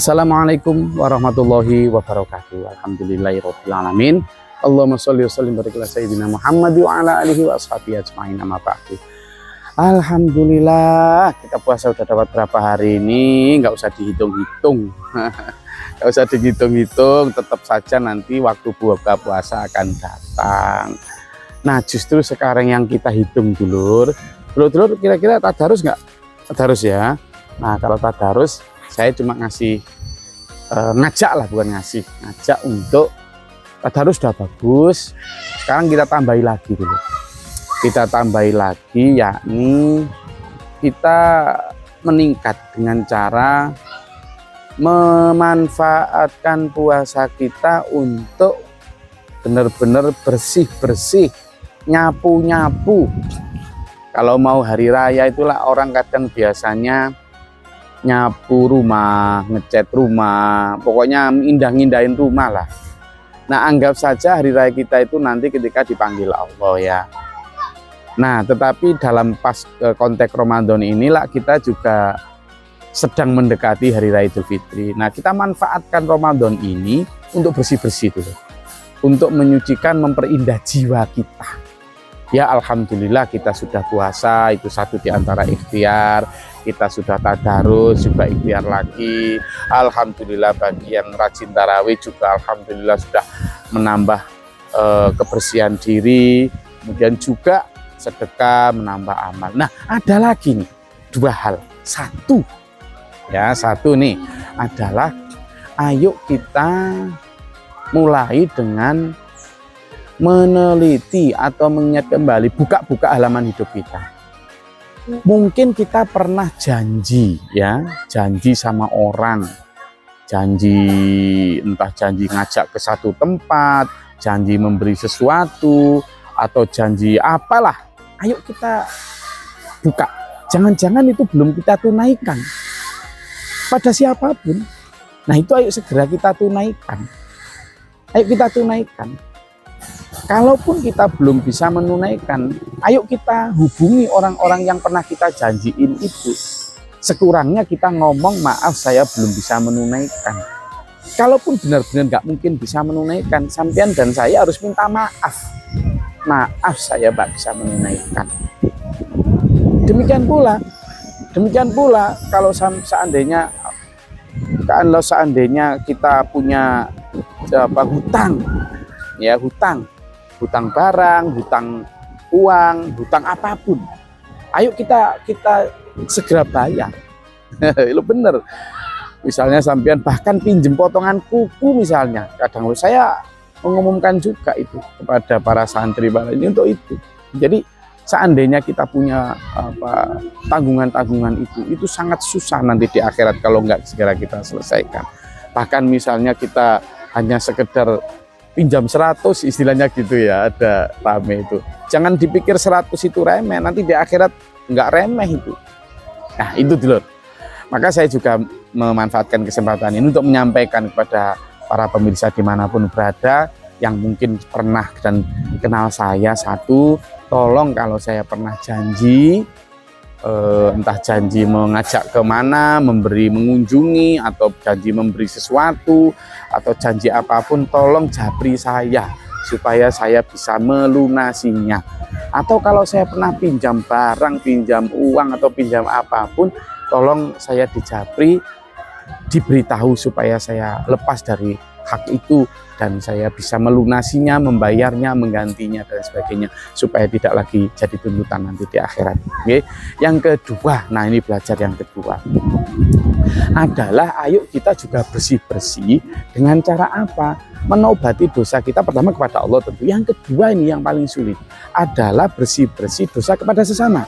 Assalamualaikum warahmatullahi wabarakatuh. Alhamdulillahirabbil alamin. Allahumma sholli wa sallim barik ala sayyidina Muhammad wa ala alihi wa ashabihi ajmain. Amma ba'du. Alhamdulillah, kita puasa udah dapat berapa hari ini, nggak usah dihitung-hitung. Nggak usah dihitung-hitung, tetap saja nanti waktu buka puasa akan datang. Nah, justru sekarang yang kita hitung dulur kira-kira tadarus nggak? Tadarus ya. Nah, kalau tadarus saya cuma ngasih ngajak lah, bukan ngasih, ngajak untuk tadarus sudah bagus. Sekarang kita tambahi lagi dulu. Kita tambahi lagi, yakni kita meningkat dengan cara memanfaatkan puasa kita untuk benar-benar bersih-bersih, nyapu-nyapu. Kalau mau hari raya itulah orang kadang biasanya nyapu rumah, ngecat rumah, pokoknya indah-indahin rumah lah. Nah, anggap saja hari raya kita itu nanti ketika dipanggil Allah ya. Nah, tetapi dalam pas konteks Ramadan inilah kita juga sedang mendekati hari raya Idul Fitri. Nah, kita manfaatkan Ramadan ini untuk bersih-bersih dulu, untuk menyucikan, memperindah jiwa kita. Ya, alhamdulillah kita sudah puasa, itu satu di antara ikhtiar. Kita sudah tadarus juga ikhtiar lagi. Alhamdulillah bagi yang rajin tarawih juga alhamdulillah sudah menambah kebersihan diri. Kemudian juga sedekah, menambah amal. Nah, ada lagi nih dua hal. Satu nih adalah ayo kita mulai dengan meneliti atau mengingat kembali, buka halaman hidup kita. Mungkin kita pernah janji sama orang, entah janji ngajak ke satu tempat, janji memberi sesuatu, atau janji apalah. Ayo kita buka. Jangan-jangan itu belum kita tunaikan pada siapapun. Nah, itu ayo segera kita tunaikan. Ayo kita tunaikan. Kalaupun kita belum bisa menunaikan, ayo kita hubungi orang-orang yang pernah kita janjiin itu. Sekurangnya kita ngomong, maaf saya belum bisa menunaikan. Kalaupun benar-benar nggak mungkin bisa menunaikan, sampean dan saya harus minta maaf. Maaf saya nggak bisa menunaikan. Demikian pula kalau seandainya kita punya hutang barang, hutang uang, hutang apapun, ayo kita segera bayar. Itu bener. Misalnya sampean bahkan pinjem potongan kuku misalnya, kadang saya mengumumkan juga itu kepada para santri ini untuk itu. Jadi seandainya kita punya tanggungan-tanggungan itu sangat susah nanti di akhirat kalau nggak segera kita selesaikan. Bahkan misalnya kita hanya sekedar pinjam 100 istilahnya gitu ya, ada rame itu. Jangan dipikir 100 itu remeh, nanti di akhirat nggak remeh itu. Nah, itu dulu. Maka saya juga memanfaatkan kesempatan ini untuk menyampaikan kepada para pemirsa dimanapun berada yang mungkin pernah dan kenal saya, satu, tolong kalau saya pernah janji, entah janji mengajak kemana, mengunjungi, atau janji memberi sesuatu, atau janji apapun, tolong japri saya supaya saya bisa melunasinya. Atau kalau saya pernah pinjam barang, pinjam uang, atau pinjam apapun, tolong saya dijapri, diberitahu supaya saya lepas dari hak itu dan saya bisa melunasinya, membayarnya, menggantinya dan sebagainya supaya tidak lagi jadi tuntutan nanti di akhirat. Oke. Yang kedua, nah ini belajar yang kedua adalah ayo kita juga bersih-bersih dengan cara apa? Menobati dosa kita pertama kepada Allah tentu. Yang kedua ini yang paling sulit adalah bersih-bersih dosa kepada sesama.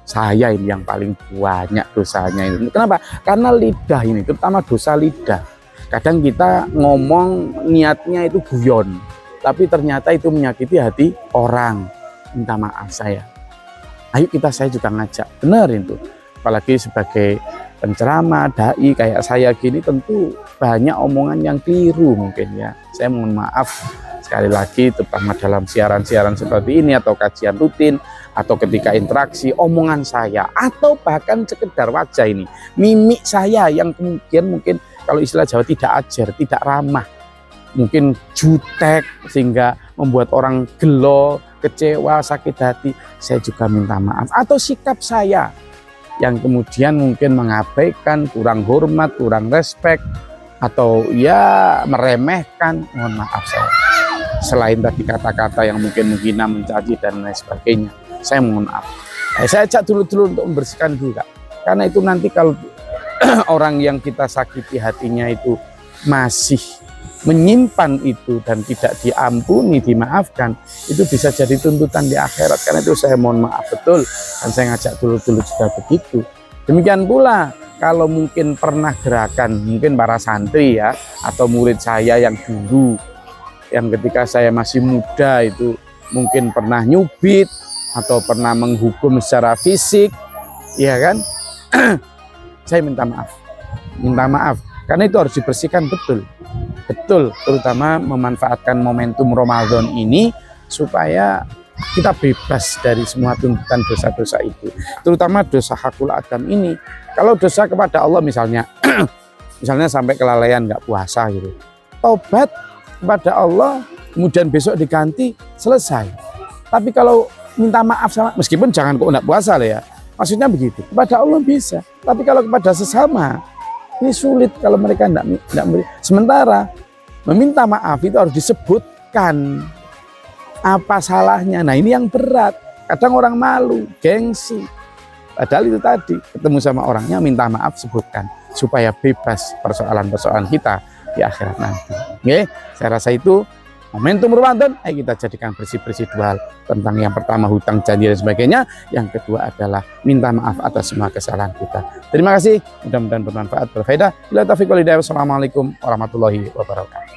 Saya ini yang paling banyak dosanya ini. Kenapa? Karena lidah ini, terutama dosa lidah. Kadang kita ngomong niatnya itu guyon, tapi ternyata itu menyakiti hati orang. Minta maaf saya. Ayo saya juga ngajak, benar itu. Apalagi sebagai penceramah, dai kayak saya gini tentu banyak omongan yang keliru mungkin ya. Saya mohon maaf sekali lagi, terutama dalam siaran-siaran seperti ini atau kajian rutin, atau ketika interaksi, omongan saya, atau bahkan sekedar wajah ini, mimik saya yang kemudian mungkin kalau istilah Jawa tidak ajar, tidak ramah, mungkin jutek sehingga membuat orang gelo, kecewa, sakit hati, saya juga minta maaf. Atau sikap saya yang kemudian mungkin mengabaikan, kurang hormat, kurang respek, atau ya meremehkan, mohon maaf saya. Selain tadi kata-kata yang mungkin menghina, mencaci dan lain sebagainya, saya mohon maaf. Saya ajak dulu untuk membersihkan diri, Kak. Karena itu nanti kalau orang yang kita sakiti hatinya itu masih menyimpan itu dan tidak diampuni, dimaafkan, itu bisa jadi tuntutan di akhirat. Karena itu saya mohon maaf betul, dan saya ngajak dulu juga begitu. Demikian pula kalau mungkin pernah gerakan, mungkin para santri ya, atau murid saya yang dulu, yang ketika saya masih muda itu mungkin pernah nyubit atau pernah menghukum secara fisik, ya kan? Saya minta maaf, karena itu harus dibersihkan betul, terutama memanfaatkan momentum Ramadan ini supaya kita bebas dari semua tuntutan dosa-dosa itu, terutama dosa hakul adam ini. Kalau dosa kepada Allah misalnya, misalnya sampai kelalaian nggak puasa gitu, tobat kepada Allah, kemudian besok diganti, selesai. Tapi kalau minta maaf sama, meskipun jangan kok enggak puasa lah ya, maksudnya begitu, kepada Allah bisa, tapi kalau kepada sesama ini sulit kalau mereka enggak. Sementara meminta maaf itu harus disebutkan apa salahnya. Nah ini yang berat, kadang orang malu, gengsi, padahal itu tadi ketemu sama orangnya minta maaf, sebutkan supaya bebas persoalan-persoalan kita di akhirat nanti. Oke, saya rasa itu momentum Ramadan. Ayo kita jadikan bersih-bersih dua hal, tentang yang pertama hutang, janji dan sebagainya, yang kedua adalah minta maaf atas semua kesalahan kita. Terima kasih, mudah-mudahan bermanfaat, berfaedah. Bila taufiq wal hidayah. Wassalamualaikum warahmatullahi wabarakatuh.